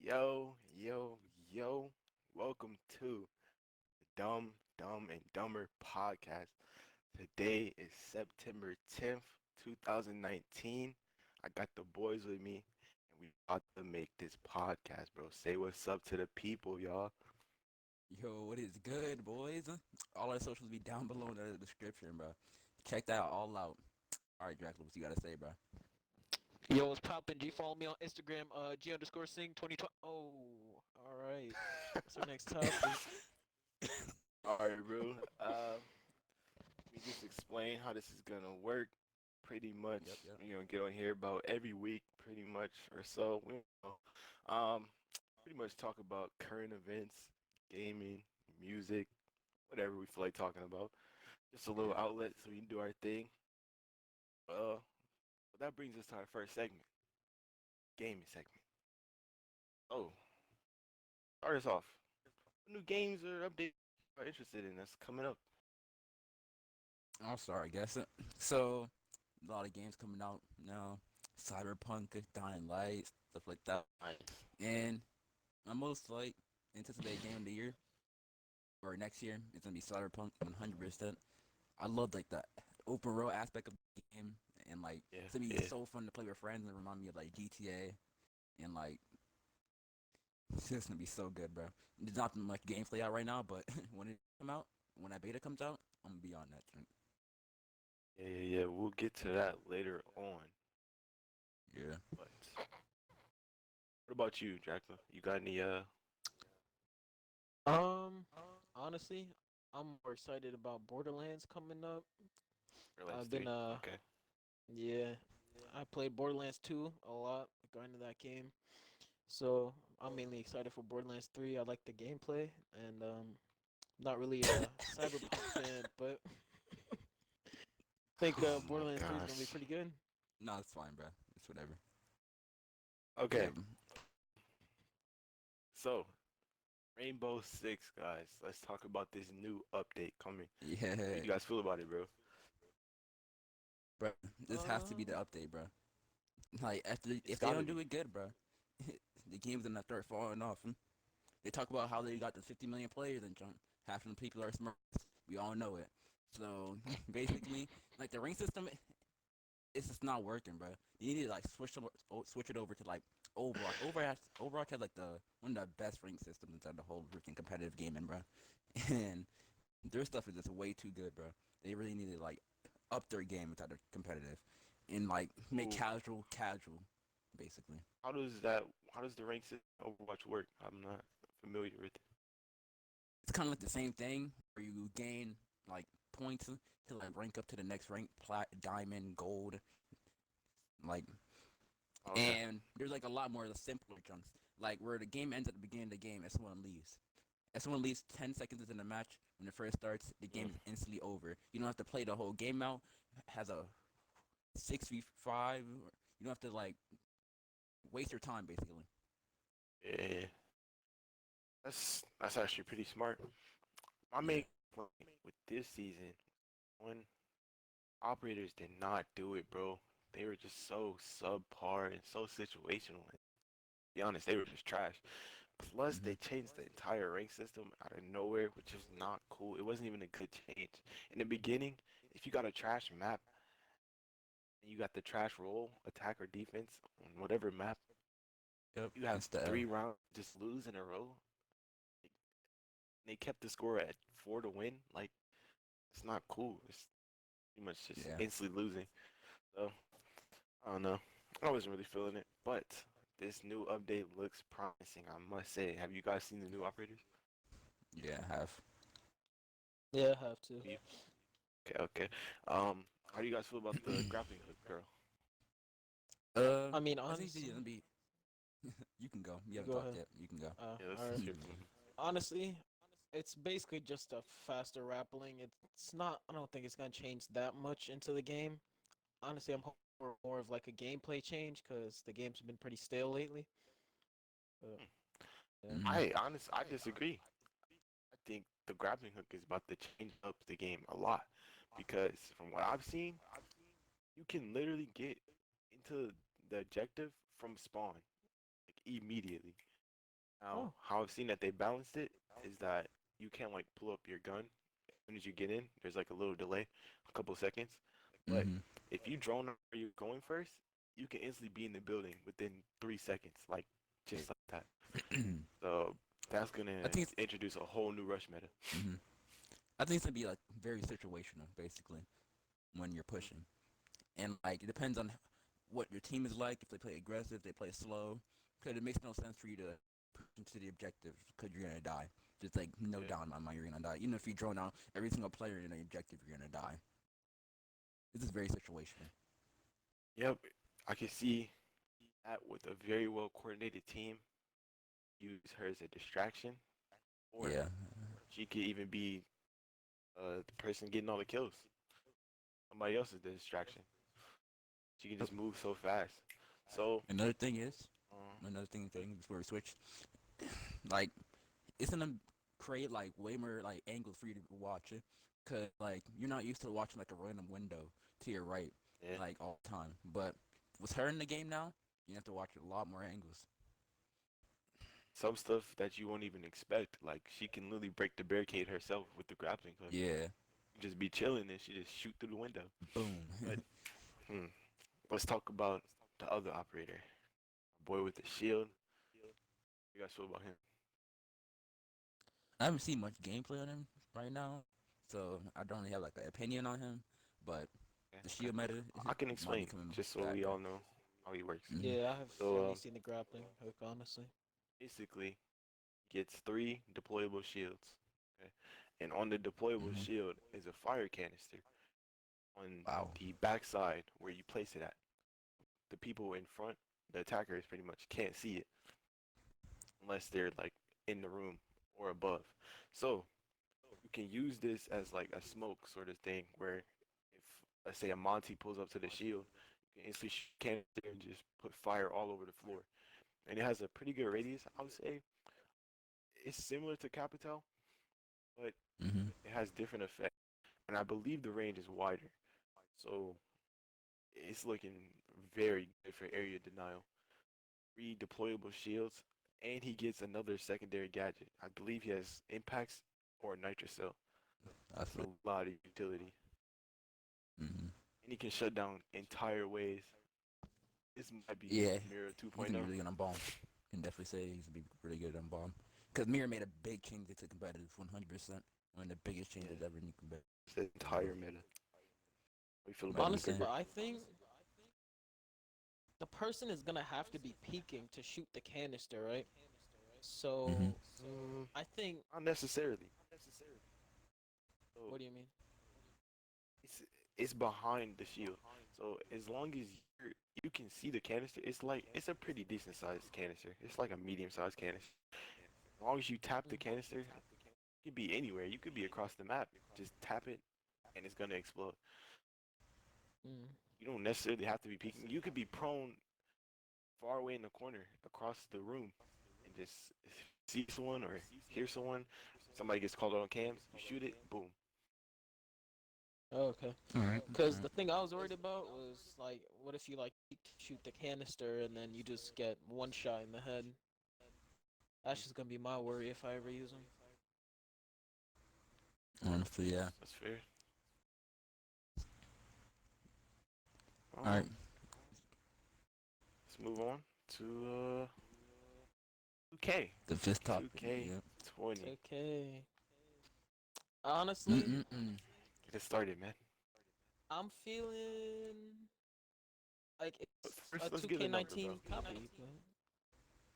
Yo, yo, yo. Welcome to the Dumb, and Dumber podcast. Today is September 10th, 2019. I got the boys with me, and we about to make this podcast, bro. Say what's up to the people, y'all. Yo, what is good, boys? All our socials be down below in the description, bro. Check that all out. All right, Dracula, what you gotta say, bro? Yo, what's poppin'? G, follow me on Instagram, G underscore sing 2020. Oh, all right. What's our next topic? All right, bro. We just explain how this is gonna work. Pretty much, Yep, yep. we're gonna get on here about every week, pretty much or so. We don't know. Pretty much talk about current events, gaming, music, whatever we feel like talking about. Just a little Yeah. outlet so we can do our thing. Uh, but that brings us to our first segment, gaming segment. Oh, start us off. What new games or updates you are interested in that's coming up? I'm sorry, I guess. So, a lot of games coming out now. Cyberpunk, Dying Light, stuff like that. Nice. And my most anticipated game of the year or next year is gonna be Cyberpunk 100%. I love the open world aspect of the game, and Yeah, it's gonna be yeah. so fun to play with friends and remind me of GTA and it's just gonna be so good, bro. There's not much gameplay out right now, but when it come out, when that beta comes out, I'm gonna be on that joint. Yeah. We'll get to that later on. Yeah. But what about you, Dracula? You got any Um, honestly, I'm more excited about Borderlands coming up. Borderlands I've been, 3? Okay. yeah, I played Borderlands 2 a lot, got into that game. So I'm mainly excited for Borderlands 3. I like the gameplay, and not really a Cyberpunk fan, but think Oh my Borderlands 3 is gonna be gosh. pretty good. No, it's fine, bro. It's whatever. Yeah. Okay. So, Rainbow Six, guys. Let's talk about this new update coming. How Yeah, you guys feel about it, bro? bro. This has to be the Um, update, bro. Like It's if they gotta don't do be. it good, bro, the game's gonna start falling off. They talk about how they got the 50 million players and junk. Half of the people are smart. We all know it. So basically, the rank system, it's just not working, bro. You need to switch it over to Overwatch. Overwatch has the one of the best rank systems inside the whole freaking competitive gaming, bro. And their stuff is just way too good, bro. They really need to up their game inside the competitive and make Ooh, casual, basically. how does that? How does the rank system in Overwatch work? I'm not familiar with it. It's kind of like the same thing where you gain like points to rank up to the next rank, diamond, gold, like Okay. and there's a lot more of the simpler chunks. Like where the game ends at the beginning of the game, if someone leaves. If someone leaves 10 seconds into the match when it first starts, the game Mm. is instantly over. You don't have to play the whole game out. Has a 6v5. You don't have to waste your time basically. Yeah, that's actually pretty smart. My Yeah. main complaint with this season, when operators did not do it, bro. They were just so subpar and so situational. And to be honest, they were just trash. Plus, Hmm. they changed the entire rank system out of nowhere, which is not cool. It wasn't even a good change. In the beginning, if you got a trash map and you got the trash role, attack or defense on whatever map, Yep. you have It's the L. 3 rounds just lose in a row. They kept the score at 4 to win. Like, it's not cool. It's pretty much just Yeah. instantly losing. So I don't know. I wasn't really feeling it, but this new update looks promising. I must say. Have you guys seen the new operators? Yeah. I have. yeah, I have to. You? Okay. How do you guys feel about the grappling hook, girl? I mean, I think it's honestly, gonna be. You can go. You you haven't go talked ahead. yet. You can go. Yeah, All right. let's You hear can from go. you. Honestly, it's basically just a faster rappelling. It's not. I don't think it's gonna change that much into the game. Honestly, I'm hoping for more of like a gameplay change because the game's been pretty stale lately. But yeah. Hmm. I disagree. I think the grappling hook is about to change up the game a lot because from what I've seen, you can literally get into the objective from spawn like immediately. Now, Oh. how I've seen that they balanced it is that you can't like pull up your gun as soon as you get in. There's like a little delay, a couple seconds. But Mm-hmm. if you drone out where you're going first, you can instantly be in the building within 3 seconds, like just like that. So that's I gonna think it's, introduce a whole new rush meta. mm-hmm. I think it's gonna be like very situational, basically, when you're pushing, and like it depends on what your team is like. If they play aggressive, they play slow. Because it makes no sense for you to push into the objective because you're gonna die. Just like no Yeah. doubt in my mind, you're gonna die. Even if you drone out every single player in the objective, you're gonna die. This is very situational. Yep. I can see that with a very well coordinated team, use her as a distraction, or Yeah. she could even be the person getting all the kills. Somebody else is the distraction. She can just move so fast. So, Another thing is, uh, another thing before we switch, like it's gonna create like way more like angles for you to watch it, cause like you're not used to watching like a random window to your right, yeah, like all the time. But with her in the game now, you have to watch a lot more angles. some stuff that you won't even expect. Like she can literally break the barricade herself with the grappling hook. Yeah. Just be chilling and she just shoot through the window. Boom. But hmm, let's talk about the other operator, boy with the shield. You guys feel about him? I haven't seen much gameplay on him right now, so I don't really have like an opinion on him. But Yeah, the okay. shield meta I can might be explain coming just so back we up. all know how he works. Hmm. Yeah, I have So only seen the grappling hook, honestly. basically, gets three deployable shields. Okay, and on the deployable Hmm. shield is a fire canister on Wow. the backside where you place it at. The people in front, the attackers pretty much can't see it unless they're like in the room or above. So you can use this as like a smoke sort of thing where if let's say a Monty pulls up to the shield, you can instantly shoot a canister and just put fire all over the floor. And it has a pretty good radius. I would say it's similar to Capital, but Hmm. it has different effects. And I believe the range is wider. So it's looking very good for area denial. Three deployable shields, and he gets another secondary gadget. I believe he has impacts or nitrocell. That's That's really. a lot of utility. Hmm. And he can shut down entire ways. This might be Yeah, Mirror he's gonna be 2.0. really good on bomb. Can definitely say he's gonna be really good on bomb. Cause Mirror made a big change to competitive 100%. One of the biggest Yeah, changes ever in competitive. it's the entire meta. How you feel about him, But Honestly, Gregor? but I think the person is gonna have to be peeking to shoot the canister, right? hmm. So I think. Not necessarily. So What do you mean? it's it's behind the shield. So as long as you can see the canister, it's a pretty decent sized canister. It's like a medium sized canister. As long as you tap the canister, you could be anywhere. You could be across the map. Just tap it, and it's gonna explode. Mm. You don't necessarily have to be peeking. You could be prone far away in the corner across the room, and just see someone or hear someone. Somebody gets called out on cams. You shoot it, boom. Oh, okay. All right. Because the thing I was worried about was like, what if you like peek to shoot the canister and then you just get one shot in the head? That's just gonna be my worry if I ever use them. Honestly, yeah. That's fair. All right. Um, let's move on to 2K. The fifth topic. 2K Yep. 20. Okay. Honestly, Mm-mm-mm. Get it started, man. I'm feeling like But it's a first, let's get a number, bro. 2K19 copy.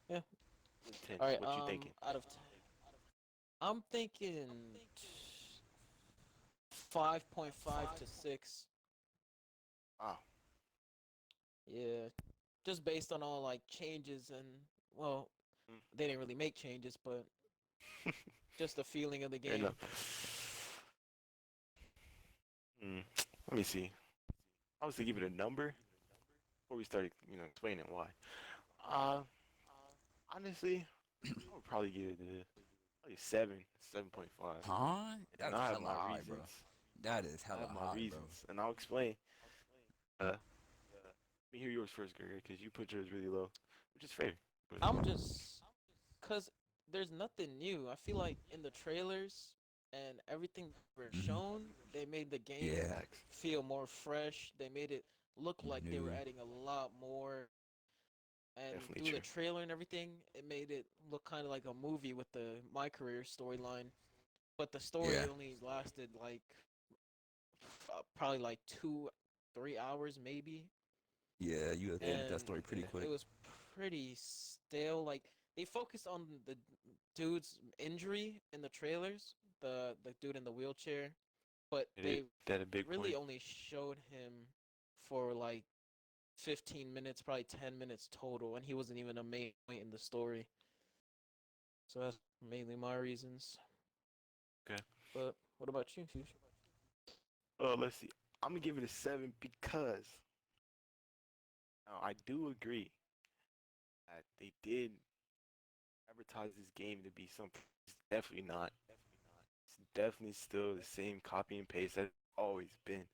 But yeah. 10. All right. What you thinking? Out of I'm thinking 5.5 to 6. Wow. Yeah. Just based on all like changes and well, Mm. they didn't really make changes, but just the feeling of the Fair game. enough. Hmm. Let me see. I was to give it a number before we started, explaining why. Uh, honestly, I would probably give it like 7.5. Huh? And That's I have hella my high, bro. reasons. That is I hella have my high, bro. reasons, and I'll explain. Let me hear yours first, Gregor, because you put yours really low, which is fair. But I'm just cause there's nothing new. I feel like in the trailers and everything that were Hmm. shown, they made the game Yeah, Facts. feel more fresh. They made it look like they were new. adding a lot more. And Definitely through the true. trailer and everything, it made it look kind of like a movie with the My Career storyline. But the story Yeah, only lasted like probably like 2, 3 hours maybe, yeah. You gotta Yeah. finish and that story pretty Yeah. it quick. was pretty stale. Like they focused on the dude's injury in the trailers, the dude in the wheelchair, but they That a big really point. only showed him for like 15 minutes, probably 10 minutes total, and he wasn't even a main point in the story. So that's mainly my reasons. Okay. But what about you, Fuchsia? Let's see. I'm gonna give it a 7 because I do agree that they did advertise this game to be something. It's definitely not. It's definitely still the same copy and paste that it's always been.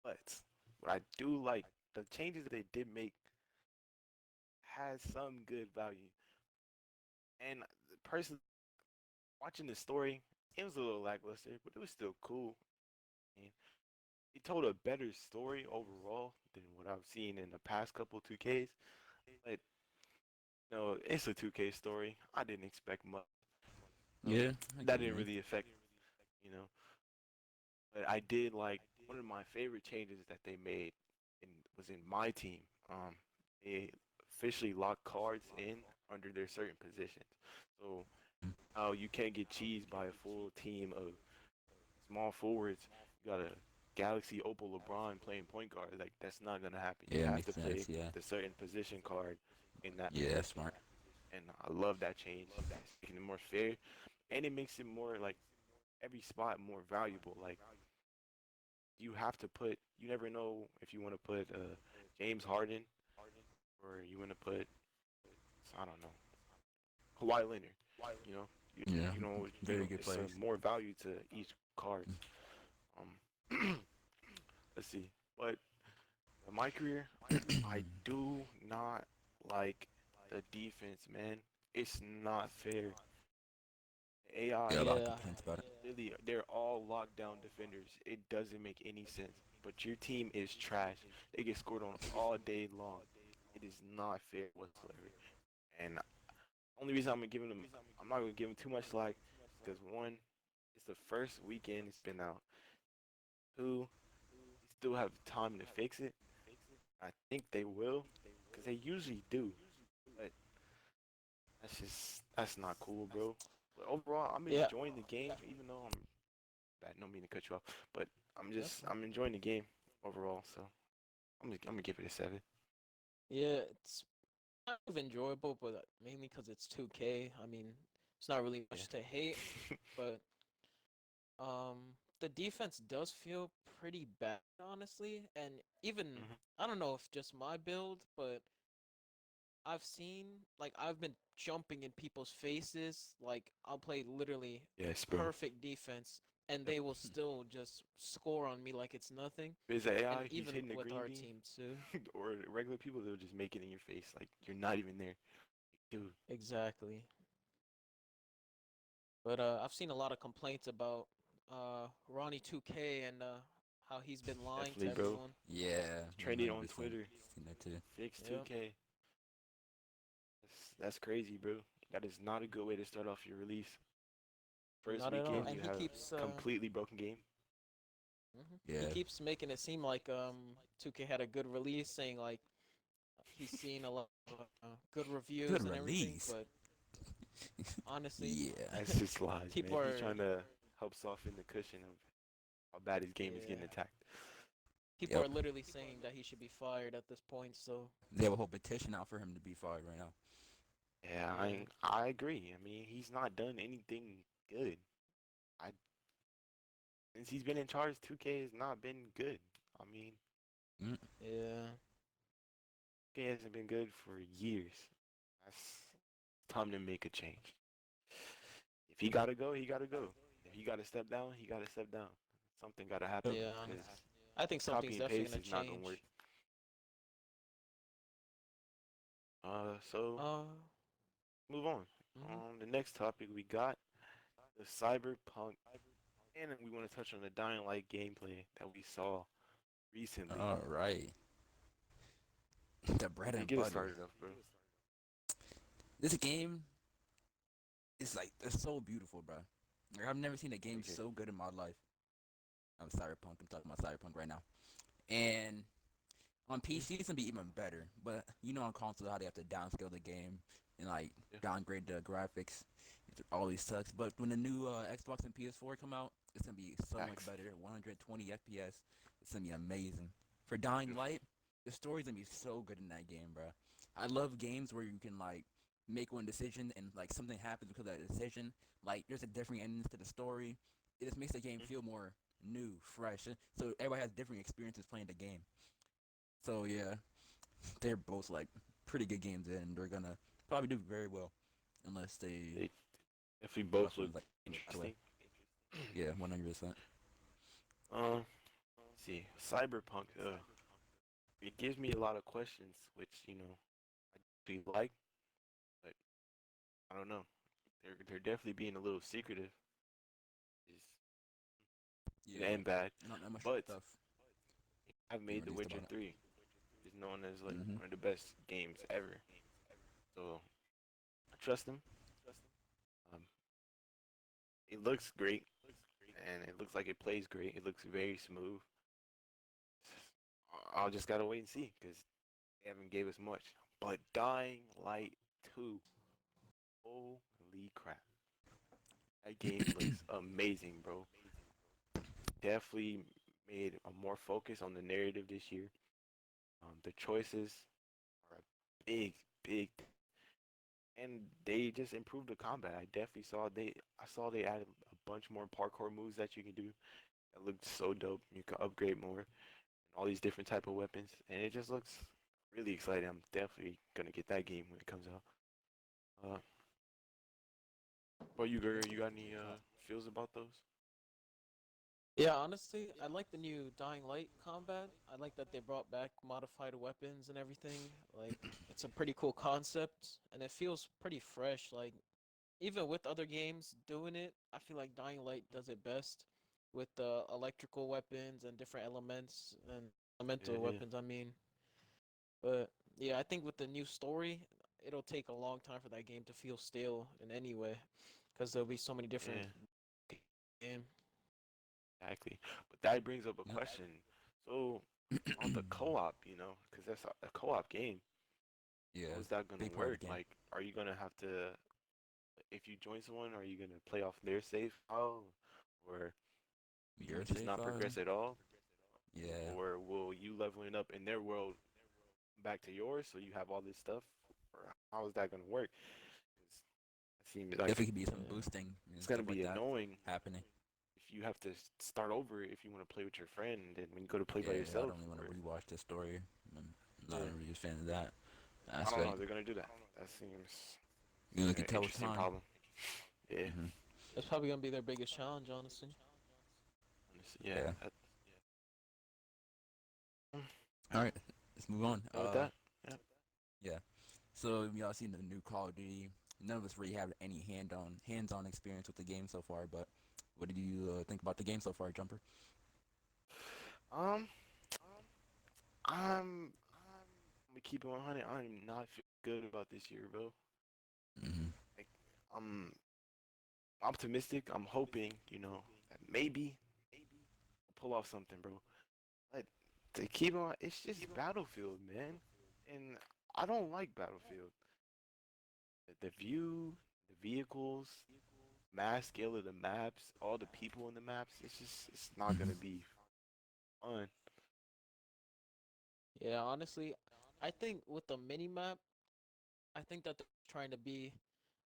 But what I do like, the changes that they did make has some good value. And personally, watching the story, it was a little lackluster, but it was still cool. And it told a better story overall than what I've seen in the past couple 2Ks. But no, it's a 2K story. I didn't expect much. So Yeah, I get that what you didn't mean. really affect, you know. But I did like one of my favorite changes that they made in was in my team. They officially locked cards in under their certain positions. So Mm. now you can't get cheesed by a full team of small forwards. You got a Galaxy Opal LeBron playing point guard. Like that's not gonna happen. You Yeah, it have makes to sense. play Yeah, the certain position card in that yeah, that's position. smart. And I love that change. It's making it more fair, and it makes it more like every spot more valuable. Like you have to put. You never know if you want to put James Harden or you want to put I don't know Kawhi Leonard. You know, Yeah, you very know, good it's players. more value to each cards. Mm. Um, let's see, but in my career, I do not like the defense, man. It's not fair. Yeah, a AI lot of Yeah, complaints about it. really, they're all lockdown defenders. It doesn't make any sense. But your team is trash. They get scored on all day long. It is not fair whatsoever. And only reason I'm not gonna give them too much slack, because one, it's the first weekend it's been out. Two, they still have time to fix it. I think they will, because they usually do. But that's not cool, bro. But overall, I'm yeah, enjoying the game, even though I'm bad. No mean to cut you off, but that's fine. I'm enjoying the game overall. So I'm gonna give it a 7. Yeah, it's kind of enjoyable, but mainly because it's 2K. I mean, it's not really Yeah. much to hate, but the defense does feel pretty bad, honestly. And even Hmm. I don't know if just my build, but I've been jumping in people's faces. Like I'll play literally Yes, bro. perfect defense, and Yep. they will still just score on me like it's nothing. There's an And AI. He's even hitting the with green our bean, team too. or regular people. They'll just make it in your face, like you're not even there, dude. Exactly. But I've seen a lot of complaints about Ronnie 2K and how he's been lying to Definitely, bro. everyone. Yeah, It's trending on 100%. Twitter. Seen that too. Fix Yep. 2K. That's crazy, bro. That is not a good way to start off your release. First Not at all. weekend, And you have completely broken game. he Yeah, keeps making it seem like 2K had a good release, saying like he's seen a lot of good good reviews and everything. release. But honestly, Yeah, That's just lies, man. people He's are trying to help soften the cushion of how bad his game is yeah getting attacked. people yep. are literally saying that he should be fired at this point. So They have a whole petition out for him to be fired right now. Yeah, yeah, I agree. I mean, he's not done anything good. I Since he's been in charge, 2K has not been good. I mean, Mm. yeah, 2K hasn't been good for years. That's time to make a change. If he gotta go, he gotta go. If he gotta step down, he gotta step down. Something gotta happen yeah. because Honestly, I think copy something's and definitely paste gonna is not gonna work. change. So Uh, move on. Hmm. The next topic we got the cyberpunk, and we want to touch on the Dying Light gameplay that we saw recently. All right, the bread Yeah, and get it butter. started off, bro. This game is like it's so beautiful, bro. Like, I've never seen a game Appreciate so good in my life. I'm cyberpunk. I'm talking about cyberpunk right now. And on it. PC, it's gonna be even better. But you know, on console, how they have to downscale the game and like Yeah, downgrade the graphics. It always sucks. But when the new Xbox and PS4 come out, it's gonna be so much facts. better. 120 FPS. It's gonna be amazing. For Dying Beautiful. Light, the story's gonna be so good in that game, bro. I love games where you can like make one decision and like something happens because of that decision. Like there's a different endings to the story. It just makes the game Mhm. feel more new, fresh. So everybody has different experiences playing the game. So yeah, they're both like pretty good games, and they're gonna probably do very well, unless they They definitely both unless look one's like that way. interesting. Yeah, 100%. Let's see, cyberpunk. It gives me a lot of questions, which I do like, but I don't know. They're definitely being a little secretive. Is good Yeah, and bad, not that much but stuff I've being made The released Witcher about it. 3. Is known as like Hmm. one of the best games ever. So I trust them. Um, it looks great, and it looks like it plays great. It looks very smooth. I'll just gotta wait and see because they haven't gave us much. But Dying Light 2, holy crap! That game looks amazing, bro. Definitely made a more focus on the narrative this year. The choices are a big, big, and they just improved the combat. I saw they added a bunch more parkour moves that you can do. That looked so dope. You can upgrade more, and all these different type of weapons, and it just looks really exciting. I'm definitely gonna get that game when it comes out. Uh, but you got any feels about those? Yeah, honestly, I like the new Dying Light combat. I like that they brought back modified weapons and everything. Like, it's a pretty cool concept, and it feels pretty fresh. Like, even with other games doing it, I feel like Dying Light does it best with the electrical weapons and different elements and Yeah, elemental yeah, weapons, I mean. But yeah, I think with the new story, it'll take a long time for that game to feel stale in any way, because there'll be so many different yeah, game. exactly. But that brings up a Yep. question. So on the co-op, because that's a co-op game. Yeah, How is it's that a gonna big part of work? the game. Like, are you gonna have to, if you join someone, are you gonna play off their save file, or you Your just safe not file. progress at all, Yeah, or will you leveling up in their world back to yours so you have all this stuff, or how is that gonna work? 'Cause it seems like definitely could be some Yeah. boosting and it's gonna stuff like be that annoying happening. if you have to start over if you want to play with your friend, and then when you go to play by Yeah, I yourself, don't really want to or rewatch the story. I'm not yeah, really a fan of that I don't know how aspect. they're gonna do that. That seems You know, like can an tell with interesting time. problem. Yeah, Hmm. That's probably gonna be their biggest challenge, honestly. honestly, yeah. Yeah. Mm, All right, let's move on. done with that? Yeah. Yeah. So y'all seen the new Call of Duty. None of us really have any hands-on experience with the game so far, but what did you think about the game so far, Jumper? Um, I'm gonna keep it 100. I'm not feeling good about this year, bro. Hmm. Like, I'm optimistic. I'm hoping, that maybe I'll pull off something, bro. But to keep on, it's just Battlefield, man, and I don't like Battlefield. The view, the vehicles, mass scale of the maps, all the people in the maps. It's not Hmm. gonna be fun. Yeah, honestly, I think with the mini map, I think that they're trying to be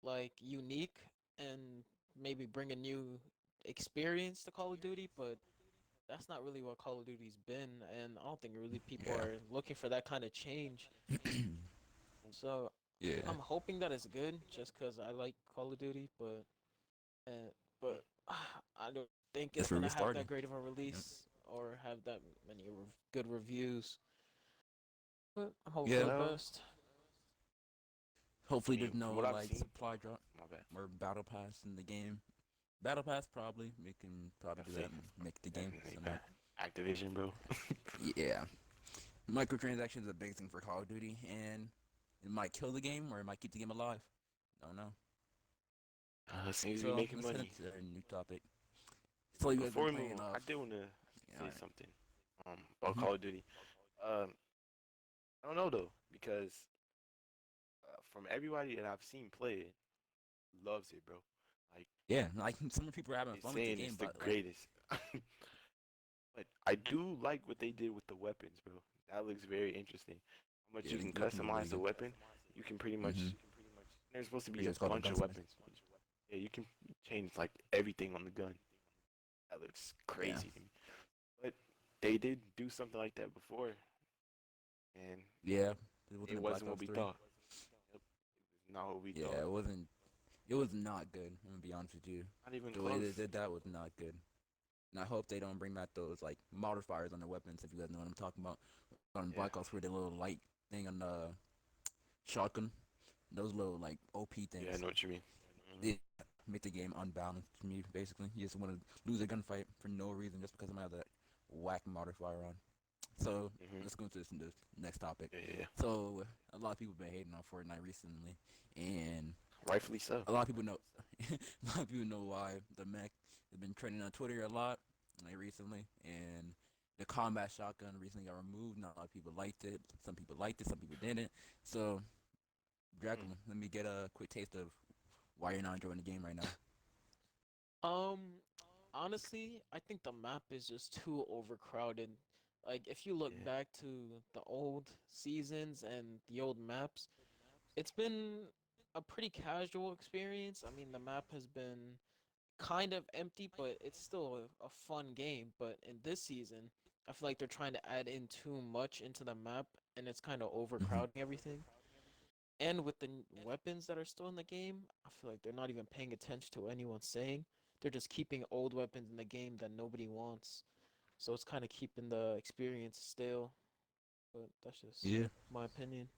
like unique and maybe bring a new experience to Call of Duty, but that's not really what Call of Duty's been, and I don't think really people Yeah. are looking for that kind of change. So Yeah. I'm hoping that it's good, just because I like Call of Duty, uh, but I don't think it's That's where gonna we're have that starting. great of a Yep. release or have that many good reviews. But I'm hoping for Yeah. the Well, best. I Hopefully mean, there's no from what I've like seen, supply drop. bet. or battle pass in the game. Battle pass probably we can probably do that Definitely, and make the game definitely somehow. bet. Activision, bro. Yeah, microtransactions is a big thing for Call of Duty, and it might kill the game or it might keep the game alive. Don't know. Seems to be So making let's head money. into our new topic. So you guys Before been we move playing on, I did want to yeah, say alright. something about Mm-hmm. Call of Duty. Um, I don't know though because from everybody that I've seen play it, loves it, bro. Like Yeah, like some people are having they're fun with the saying it's game, the but like, greatest. But I do like what they did with the weapons, bro. That looks very interesting. How much yeah, you can the weapons are really customize the good. weapon. You can pretty much. Mm-hmm. There's supposed to be Yeah, a it's called the bunch of gunsmith. weapons. Yeah, you can change like everything on the gun. That looks Yeah, crazy to me. But they did do something like that before, and yeah. It wasn't it in Black wasn't what Ops we 3. thought. Yep, it was not what we Yeah, thought. it wasn't. It was not good. I'm gonna be honest with you. Not even The way they close. did that was not good. And I hope they don't bring back those like modifiers on their weapons. If you guys know what I'm talking about, on Yeah. Black Ops, where the little light thing on the shotgun, those little like OP Yeah, I things, know what you mean. they make the game unbalanced to me. Basically, you just want to lose a gunfight for no reason just because I have that whack modifier on. So Hmm. let's go into this next topic. Yeah, yeah, yeah. So a lot of people have been hating on Fortnite recently, and Rightfully so. a lot of people know a lot of people know why the mech has been trending on Twitter a lot like recently, and the combat shotgun recently got removed. Not a lot of people liked it. Some people liked it. Some people didn't. So Mm. Draco, let me get a quick taste of why you're not enjoying the game right now. Um, Honestly, I think the map is just too overcrowded. Like, if you look Yeah. back to the old seasons and the old maps, it's been a pretty casual experience. I mean, the map has been kind of empty, but it's still a fun game. But in this season, I feel like they're trying to add in too much into the map, and it's kind of Hmm. overcrowding everything. And with the weapons that are still in the game, I feel like they're not even paying attention to what anyone's saying. They're just keeping old weapons in the game that nobody wants. So it's kind of keeping the experience stale. But that's just Yeah. my opinion.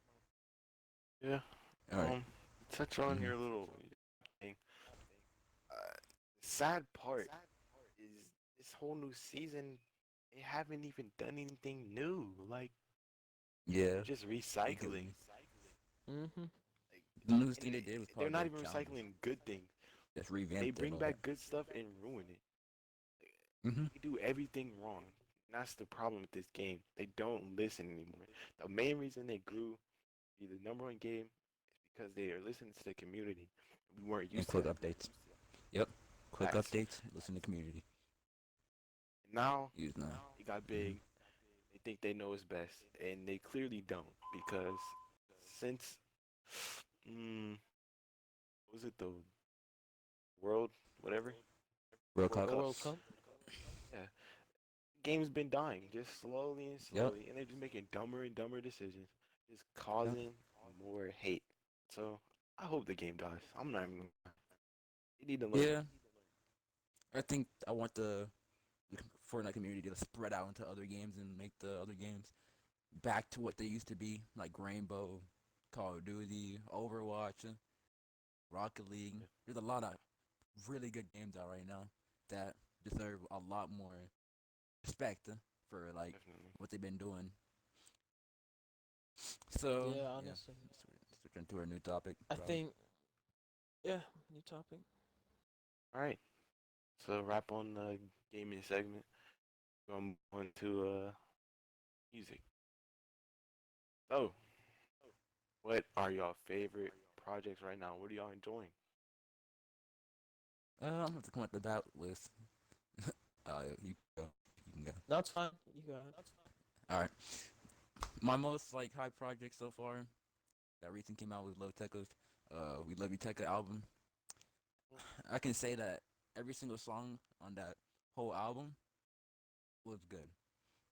Yeah. All right. Touch on Mm-hmm. your little thing. Uh, sad part is this whole new season. They haven't even done anything new. Like they're Yeah. just They get recycling. me. Mm-hmm. Like, The newest and thing they did was they're probably not their even challenges. recycling good things. Just They revamped it a bring little bit. back good stuff and ruin it. Mm-hmm. They do everything wrong. And that's the problem with this game. They don't listen anymore. The main reason they grew to be the number one game is because they are listening to the community. We weren't And used to quick that. updates. Yep. Quick Facts. updates. Listen to community. And now Use now. they got Mm-hmm. big. They think they know what's best, and they clearly don't because since mm, what was it the world whatever World World Cup. The Cup? World Cup. Yeah, game's been dying just slowly and Yep. slowly, and they're just making dumber and dumber decisions, just Yep. causing more hate. So I hope the game dies. I'm not even. They need to learn. Yeah. I think I want the Fortnite community to spread out into other games and make the other games back to what they used to be, like Rainbow, Call of Duty, Overwatch, Rocket League. There's a lot of really good games out right now that deserve a lot more respect for like Definitely. what they've been doing. So Yeah, yeah, honestly. switch into our new topic. I Probably. think, yeah, new topic. All right. So wrap on the gaming segment. We're gonna move on to music. So, what are y'all favorite projects right now? What are y'all enjoying? I'm gonna have to come up with that list. You go. You can go. That's fine. You got it. All right. My most like high project so far that recently came out was Love Tekka's We Love You Tekka album. I can say that every single song on that whole album was good.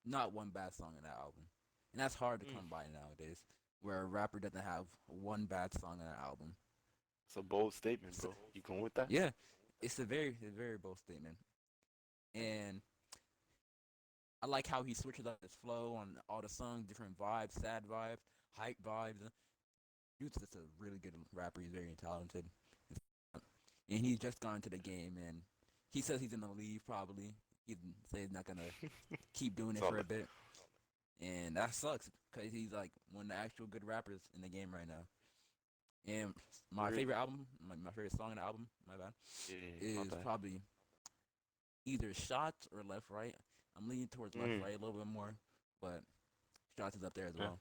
Not one bad song in that album. And that's hard to Mm, come by nowadays, where a rapper doesn't have one bad song in that album. it's a bold statement, So, bro. You going with that? yeah, it's a very bold statement. And I like how he switches up his flow on all the songs, different vibes, sad vibes, hype vibes. Dude's just a really good rapper. He's very talented. and he's just gone into the game, and he says he's gonna leave probably. He says he's not gonna keep doing it Saw for a that. bit, and that sucks because he's like one of the actual good rappers in the game right now. And my Really? favorite album, my favorite song in the album, my bad, Yeah, my is bad. probably either Shots or Left Right. I'm leaning towards Left Mm. Right a little bit more, but Shots is up there as Okay. well.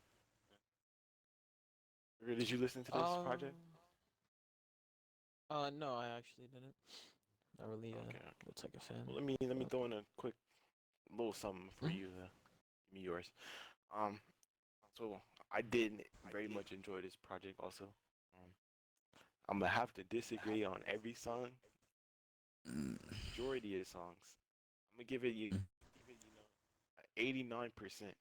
Did you listen to this project? Um, no, I actually didn't. Not really. Okay, okay. Looks like a fan. Well, let me But throw in a quick little something for mm, you. Give me yours. Um, so I did very much enjoy this project also. Um, I'm gonna have to disagree on every song, Mm. majority of the songs. I'm gonna give it you, Mm. 89%.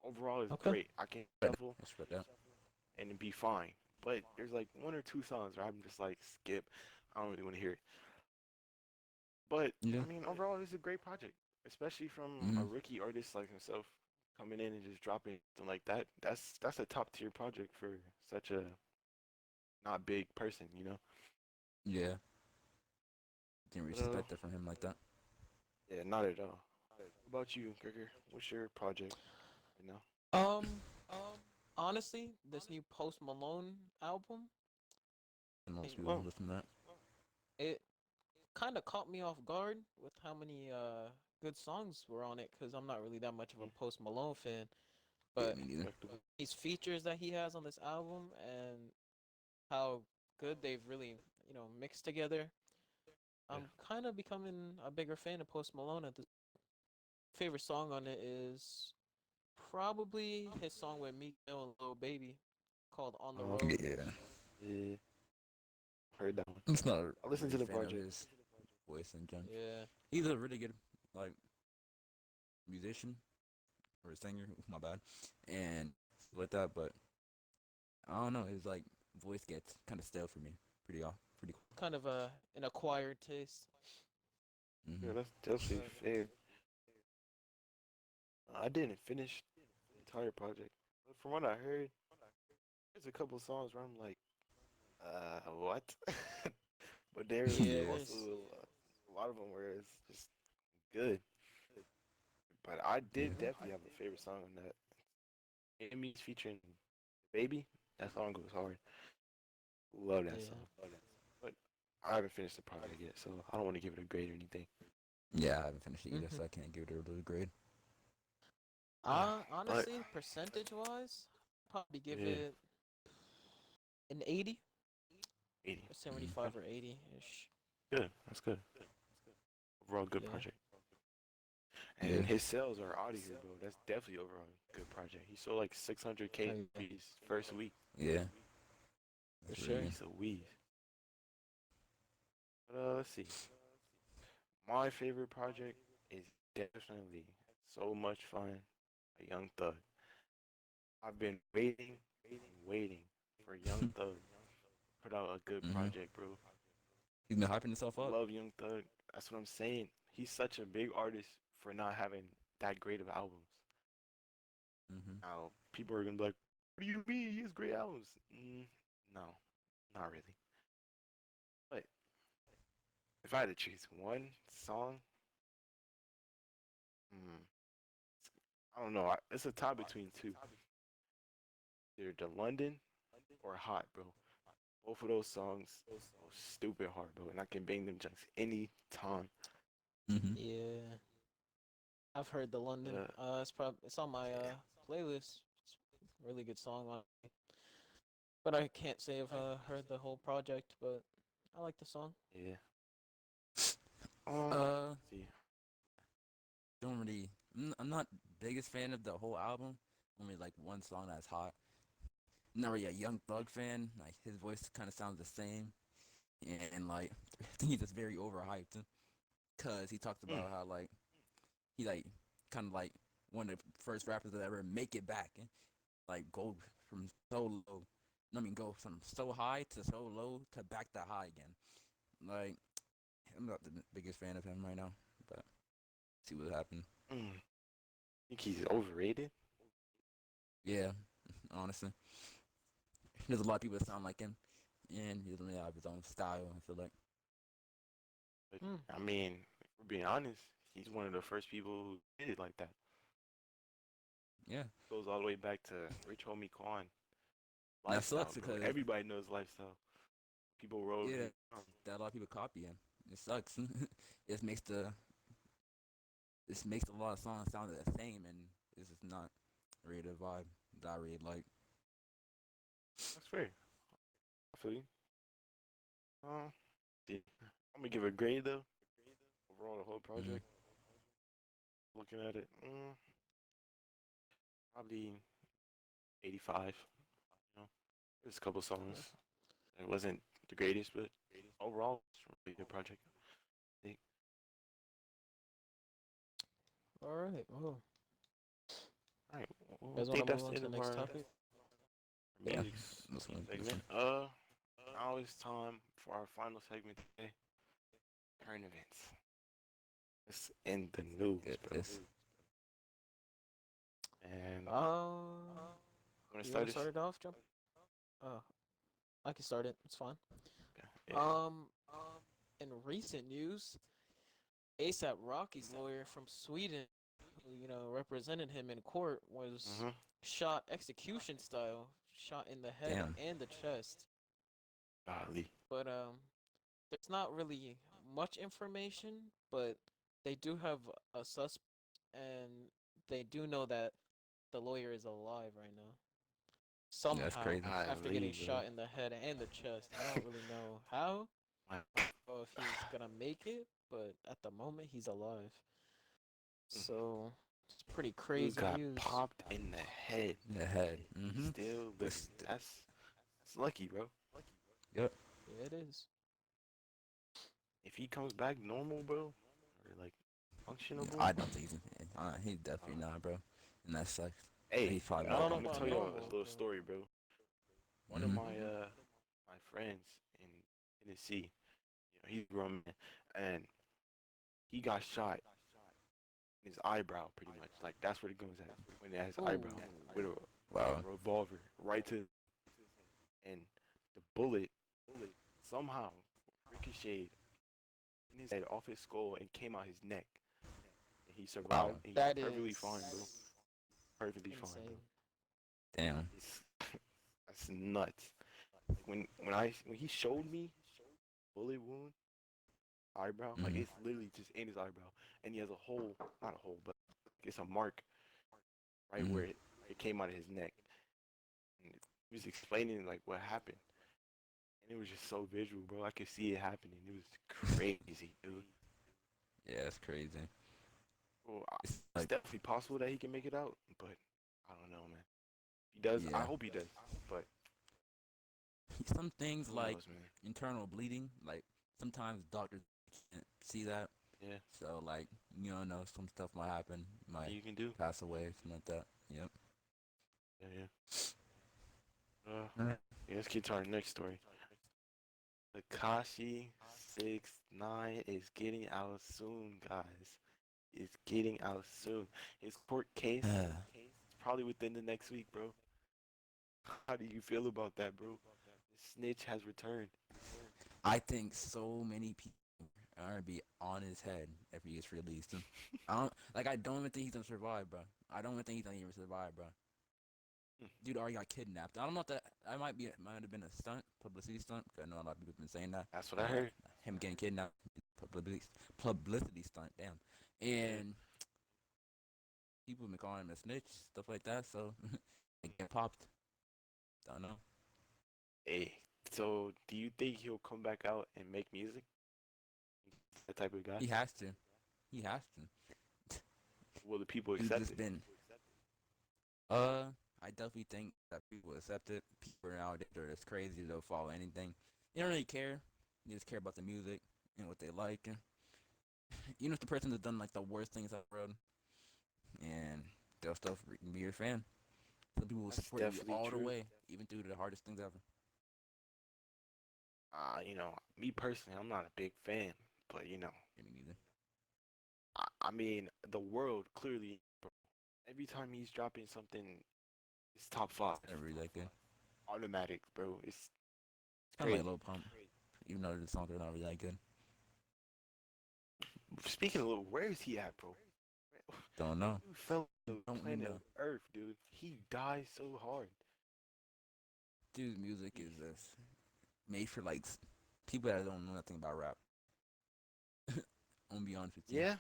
Overall is okay. great. I can Right. shuffle Respect that. and it'd be fine. But there's like one or two songs where I'm just like skip. I don't really want to hear it. But Yeah. I mean, overall, this is a great project, especially from a Mm. rookie artist like himself coming in and just dropping something like that. That's a top tier project for such a not big person, you know. Yeah. Didn't But respect that from him like that. yeah, not at all. What about you, Gregor? What's your project right now? Um, honestly, this new Post Malone album, And most it, people Oh, listen to that. it kind of caught me off guard with how many good songs were on it because I'm not really that much of mm, a Post Malone fan. Yeah, But me neither. respectable. these features that he has on this album and how good they've really, mixed together, Yeah. I'm kind of becoming a bigger fan of Post Malone at this. Favorite song on it is probably his song with Meek Mill and Lil Baby called On the Okay. Road. Yeah. Yeah, heard that one. I'm just not a I listened to really the fan of project. his voice in general. Yeah. He's a really good like musician or a singer. My bad, and with that, but I don't know. His like voice gets kind of stale for me. Pretty off. Pretty cool. Kind of an acquired taste. Yeah, Mm-hmm. that's definitely fair. I didn't finish the entire project, but from what I heard, there's a couple songs where I'm like, what? But there's Yeah, Yeah. also there's a lot of them where it's just good. But I Yeah. did definitely have a favorite song on that. Amy's featuring Baby. That song goes hard. Love that yeah. song. But I haven't finished the project yet, so I don't want to give it a grade or anything. Yeah, I haven't finished it either, hmm so I can't give it a really grade. But Honestly, percentage wise, probably give yeah, it an 80 80. or Mm. 75 or 80 ish. Good. That's good. Overall, good Yeah. project. Yeah. And his sales are out of here, bro. That's definitely overall a good project. He sold like 600K Oh, yeah. his first week. Yeah. For That's really sure. good. Jeez Louise. But let's see. My favorite project is definitely so much fun. A Young Thug. I've been waiting and waiting for Young Thug to put out a good Mm-hmm. project, bro. He's been hyping himself up. Love Young Thug. That's what I'm saying. He's such a big artist for not having that great of albums. Mm-hmm. Now, people are gonna be like, "What do you mean? He has great albums." No, not really. But if I had to choose one song, mm, I don't know. It's a tie between two. Either the London or Hot, bro. Both of those songs are stupid hard, bro, and I can bang them just any time. Mm-hmm. Yeah. I've heard the London. Uh, It's on my playlist. It's a really good song on it. But I can't say I've heard the whole project, but I like the song. yeah. Uh, See. don't really. I'm not biggest fan of the whole album. Only like one song that's hot. Not really a Young Thug fan. Like his voice kind of sounds the same, and like I think he's just very overhyped. Cause he talks Mm, about how like he like kind of like one of the first rappers that ever make it back and like go from so low. I mean, go from so high to so low to back to high again. Like I'm not the biggest fan of him right now, but see what happened. mm. Think he's overrated? Yeah, honestly, there's a lot of people that sound like him, and he doesn't really have his own style. I feel like, But Hmm. I mean, for being honest, he's one of the first people who did it like that. yeah, Goes all the way back to Rich Homie Quan. and that sucks Lifestyle, bro. because Everybody knows lifestyle. People wrote yeah, his that a lot of people copy him. It sucks. it makes the this makes a lot of songs sound the same, and this is not really the vibe that I really like. That's fair. I feel you. Uh, yeah. I'm gonna give a grade though. Overall, the whole Mm-hmm. project. Looking at it, probably 85. You know, there's a couple songs. Okay. It wasn't the greatest, but overall, it's a really good project. I think. All right. Well, All right, you well, I guys want think to move that's on the to end the of next our topic? Yeah, music this one, this segment. one. Now it's time for our final segment today. Current events. It's in the news, Good. bro. This. And want to You start want to this? start it off, Jump? Uh, I can start it. It's fine. Yeah. Um, in recent news, ASAP Rocky's lawyer from Sweden, who represented him in court, was Mm-hmm. shot execution style, shot in the head Damn. and the chest. Golly. But there's not really much information, but they do have a suspect, and they do know that the lawyer is alive right now. Yeah, that's Somehow, crazy. after getting Golly, bro. shot in the head and the chest. I don't really know how My or if he's gonna make it, but at the moment he's alive. So it's pretty dude crazy got news. popped in the head. In the head. He's Mm-hmm. still But living. That's lucky, bro. yep. Yeah, it is. If he comes back normal, bro, or like Yeah, functionable, I don't think he's uh, definitely not, bro. And that sucks. hey, He's probably I I'm don't know walking gonna about tell too. you a normal, little but story, bro. One of Mm-hmm. mhm. my friends in Tennessee, he's a grown man, and he got shot in his eyebrow, pretty much. Like that's where it goes at when it has Ooh. eyebrow with Wow. a revolver right to his head. And the bullet somehow ricocheted in his head off his skull and came out his neck. And he survived. Wow. And he's That perfectly fine, bro. is Perfectly fine, bro. insane. Damn. It's that's nuts. Like when he showed me bullet wound eyebrow, like Mm-hmm. it's literally just in his eyebrow, and he has a hole, not a hole, but it's a mark right Mm-hmm. where it came out of his neck. And he was explaining like what happened, and it was just so visual, bro. I could see it happening. It was crazy, dude. Yeah, that's crazy. Well, It's it's like, definitely possible that he can make it out, but I don't know, man. If he does, I yeah. hope he does, but Some things who like knows, man? internal bleeding, like sometimes doctors can't see that. Yeah, So like you don't know, some stuff might happen. You might you can do. pass away, something like that. Yep. Yeah, yeah. Uh, Alright. yeah, let's get to our next story. Takashi 69 is getting out soon, guys. It's getting out soon. His court case is probably within the next week, bro. How do you feel about that, bro? The snitch has returned. I think so many people are gonna be on his head if he gets released. I don't like. I don't even think he's gonna survive, bro. I don't even think he's gonna even survive, bro. Hmm. Dude already got kidnapped. I don't know if that. I might have been a stunt, publicity stunt. 'Cause I know a lot of people have been saying that. That's what I heard. Him getting kidnapped, publicity stunt. Damn. Yeah. And people have been calling him a snitch, stuff like that. So it get popped. Don't know. Hey, so do you think he'll come back out and make music? He's that type of guy? He has to. He has to. Will the people He's accept just it? been. I definitely think that people accept it. People nowadays are just crazy. They'll follow anything. They don't really care. They just care about the music and what they like. And even if the person has done like the worst things I've read, and they'll still be your fan. Some people will That's support you definitely all the true. way, even through the hardest things ever. Me personally, I'm not a big fan, but Yeah, me neither. I mean, the world clearly, bro, every time he's dropping something, it's top five, I never really like it. automatic, bro. It's Kind of like Crazy. Lil Pump, even though the songs are not really that good. Speaking of Lil, where is he at, bro? Don't know. Dude fell to the Don't planet know. Earth, dude. He died so hard. Dude's music He, is just made for like people that don't know nothing about rap. I'm gonna be honest with you. yeah,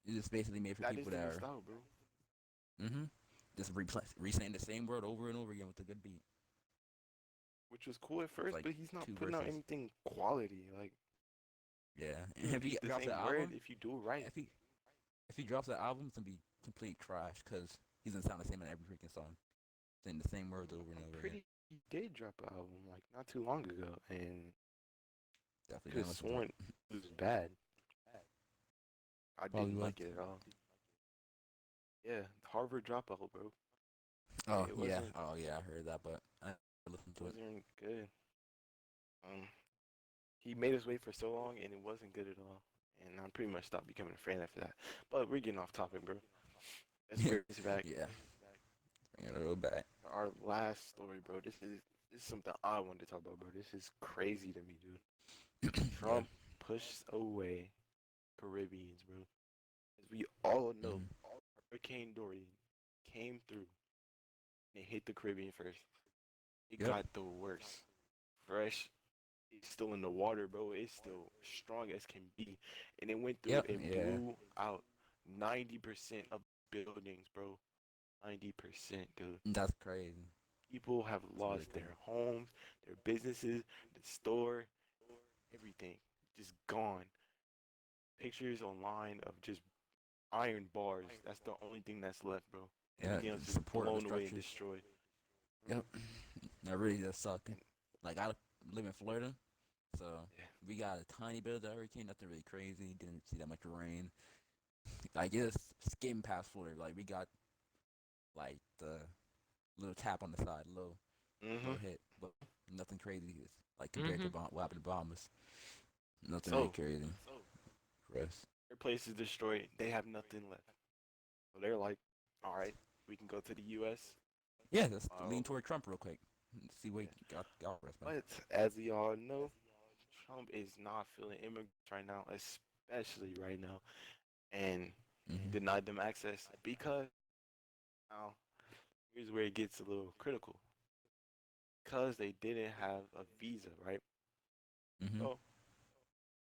It's just basically made for that is people the that new are style, bro. mm-hmm, just re-saying the same word over and over again with a good beat. Which was cool at It's first, like but he's not two putting out verses. anything quality. Like, Yeah, you and can if he repeat the drops an same word album, if you do it right. if he drops an album, it's gonna be complete trash because he's gonna sound the same in every freaking song, saying the same words over and I'm over again. pretty he did drop an album like not too long ago, and Definitely could have didn't listen to it. sworn it was bad. I Probably didn't was. like it at all. Yeah, Harvard Dropout, bro. Oh It yeah, wasn't oh yeah, I heard that, but I never listened to it. wasn't good. Um, he made us wait for so long, and it wasn't good at all. And I pretty much stopped becoming a fan after that. But we're getting off topic, bro. Let's bring this back. Yeah, bring it a little back. Our last story, bro. This is something I wanted to talk about, bro. This is crazy to me, dude. Yeah. Trump pushed away Caribbeans, bro. As we all know, Mm-hmm. Hurricane Dorian came through and it hit the Caribbean first. It Yep. got the worst. Fresh, it's still in the water, bro. It's still strong as can be. And it went through Yep. and Yeah. blew out 90% of buildings, bro. 90%, dude. That's crazy. People have It's really lost crazy. their homes, their businesses, the store, everything. Just gone. Pictures online of just iron bars. That's the only thing that's left, bro. Yeah. Everything else is Support of the blown away and structures. destroyed. Yep. That really does suck. And Like I live in Florida, so yeah, we got a tiny bit of the hurricane. Nothing really crazy. Didn't see that much rain. I guess skimming past Florida. Like we got like the little tap on the side, little mhm. hit, but nothing crazy. It's like compared to Mhm. What happened to Bahamas. Nothing really So crazy for us. their place is destroyed. They have nothing left. So they're like, all right, we can go to the U.S. Yeah, let's lean Uh, toward Trump real quick. See what yeah. he got for us, man. But as we all know, Trump is not feeling immigrants right now, especially right now, and he Mm-hmm. denied them access because now here's where it gets a little critical because they didn't have a visa, right? Mm-hmm. So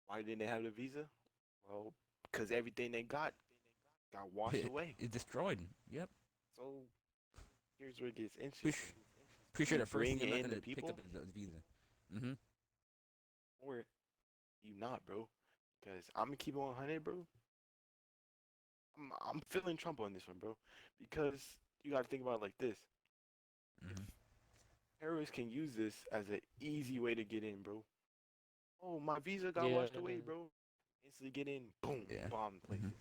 why didn't they have the visa? Well, because everything they got washed away. It's destroyed. Yep. So here's where it gets Pretty, interesting. pretty sure You the first thing bring in American the to pick up people, is visa. Mm-hmm. or you not, bro? Because I'm gonna keep it 100, bro. I'm feeling Trump on this one, bro. Because you gotta think about it like this: if Mm-hmm. terrorists can use this as an easy way to get in, bro. Oh, my visa got Yeah. washed away, bro. Instantly get in, boom, Yeah. bomb Mm-hmm. places.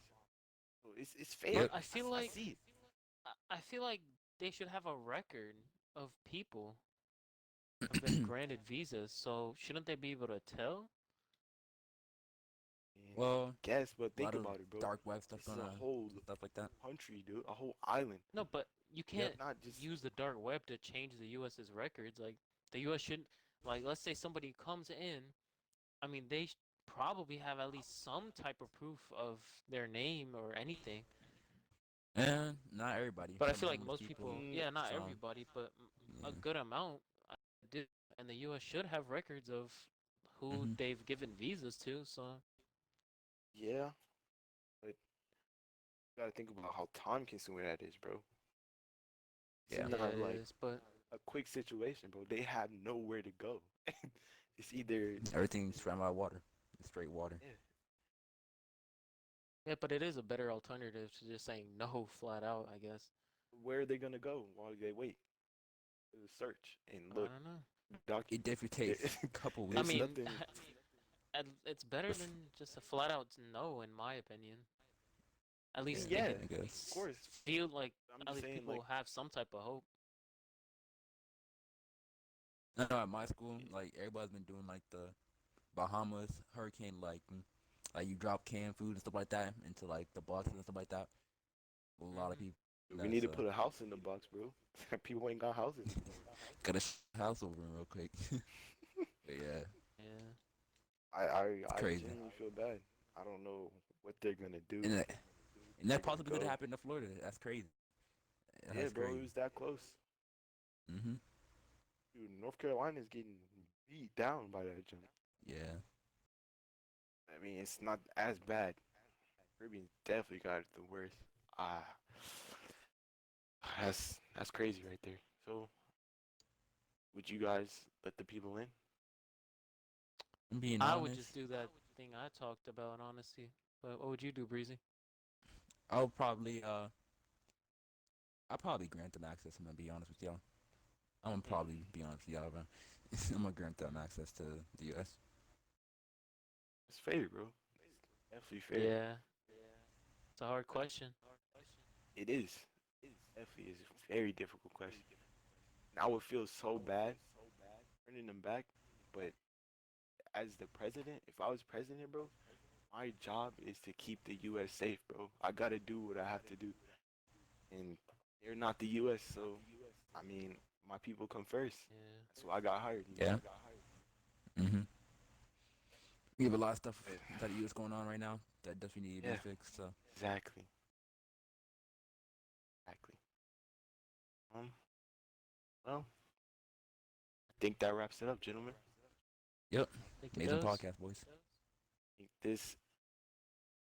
So it's But fair. Yep. I feel I like see it. I feel like they should have a record of people have been granted visas. So shouldn't they be able to tell? And I Well, guess, but a think lot of about it, bro. dark web stuff This is going a on, whole stuff like that. country, dude. A whole island. No, but you Yep. can't Not just use the dark web to change the U.S.'s records. Like the U.S. shouldn't. Like let's say somebody comes in. I mean, they probably have at least some type of proof of their name or anything. And not everybody. But I Some feel like homeless most people. people, mm, yeah, not Some. everybody, but a Yeah. good amount do. And the U.S. should have records of who Mm-hmm. they've given visas to. So yeah, but you gotta think about how time consuming that is, bro. This Yeah. is yeah, not it like is. But a quick situation, bro. They have nowhere to go. It's either Everything's surrounded by water. It's straight water. yeah, yeah, but it is a better alternative to just saying no flat out. I guess. where are they gonna go while they wait? Search and I look, don't know. It document. definitely There, takes a couple I there's weeks. mean, nothing. it's better than just a flat out no, in my opinion. At Yeah, least make Yeah, it I of guess. course. feel like I'm at just least saying, like, people have some type of hope. I know at my school, like everybody's been doing like the Bahamas hurricane, like you drop canned food and stuff like that into like the boxes and stuff like that. A lot of Hmm. people we that need to so put a house in the box, bro. People ain't got houses no more. gotta house over real quick. It's I crazy. genuinely feel bad. I don't know what they're gonna do. And that, and They're that gonna possibly could go. happen to Florida. That's crazy. Yeah, That's bro, it crazy. was that close. Mhm. Dude, North Carolina's getting beat down by that jump. Yeah. I mean, it's not as bad. Caribbean definitely got it the worst. Ah, that's crazy right there. So, would you guys let the people in? I'm being I would honest. just do that thing I talked about, honestly. But what would you do, Breezy? I'll probably I'll probably grant them access. I'm gonna be honest with y'all. I'm gonna Hmm, probably be honest with y'all, bro. I'm gonna grant them access to the U.S. it's fair, bro. It's definitely fair. Yeah, it's a hard question. It is. It definitely is a very difficult question. And I would feel so bad turning them back, but as the president, if I was president, bro, my job is to keep the U.S. safe, bro. I gotta do what I have to do, and they're not the U.S., so I mean, my people come first. Yeah. That's why I got hired, you know. Yeah. Mhm. We have a lot of stuff But inside the U.S. going on right now that definitely need to be yeah, fixed. So exactly, exactly. Um, well, I think that wraps it up, gentlemen. yep, I think it amazing does. podcast, boys. I think this is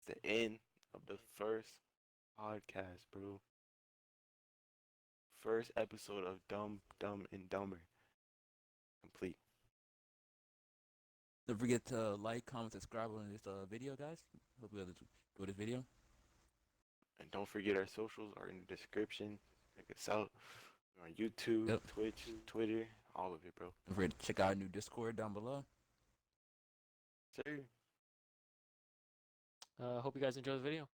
the end of the first podcast, bro. First episode of Dumb, Dumb, and Dumber complete. Don't forget to like, comment, subscribe on this video, guys. Hope you guys enjoy this video. And don't forget our socials are in the description. Check us out. We're on YouTube, Yep. Twitch, Twitter, all of it, bro. Don't forget to check out our new Discord down below. Sir. Hope you guys enjoy the video.